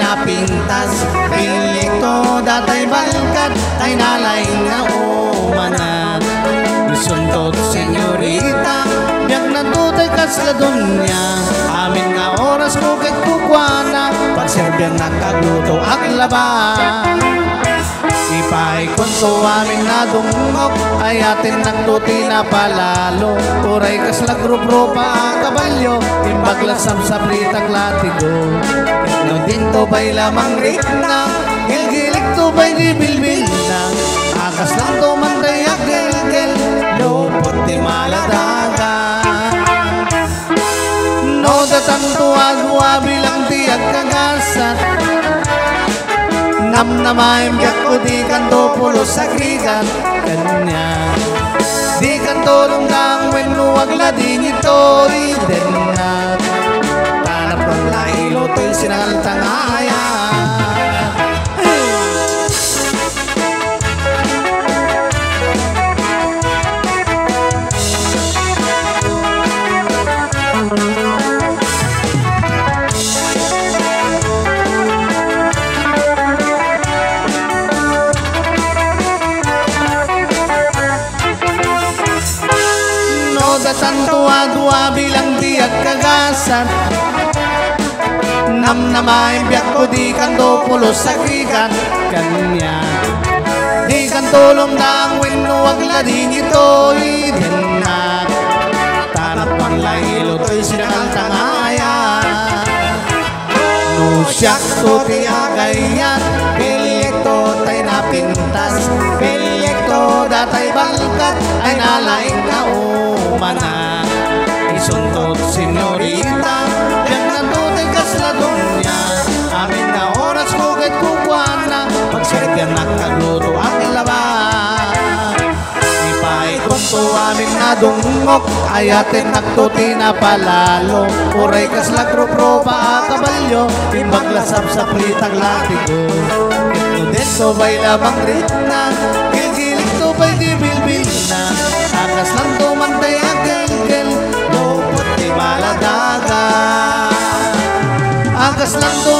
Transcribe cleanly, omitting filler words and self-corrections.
napintas. Pilikto datay balkat ay nalaing na umanat. Isundot senyorita biag natutay kas la dunya. Amin nga oras ko kay kukwana pagserbian nagkaguto ak laban. Ipaikon amin na dungok ay atin nagtuti na palalo. Uray kas la grupo pa kabalyo imbaglasam sa pritag latigo. No dinto bay lamang ritna gilgilik to bay di bilbil na. Akas lang to mantay agel-gel lupot di maladaga. No datang tuwa bilang tiyak kagasat. Nam namayim yak ko di kanto pulos sa krigan kanya. Di kanto lunggang wenuwag la di nito iden na. Tanap ng lailo to'y sinaltangaya. Santua-dua bilang tiyak kagasan. Nam namay biyak ko di kanto pulos sa krigan kanya. Di kantulong na ang winuwag la di nito idin na. Tanap ang lahilo to'y sinaltangaya. Nusyak to tiyagayan pilikto tay napintas. Pilikto datay balkat ay nalaing na umana. Isundot senyorita yang natutay kas la dunya. Amin na oras ko kahit kukwana pagserbian nakagluto ang laban. Ipaikot to amin na dungok ay atin nagtuti na palalo. Uray kas la grupo pa kabalyo imbaglasap sa pritag latigo. Ito dito bay lamang ritna gilgilik to bay di bilbil na. Akas lang to mantay agel-gel lupot di maladaga. Akas lang to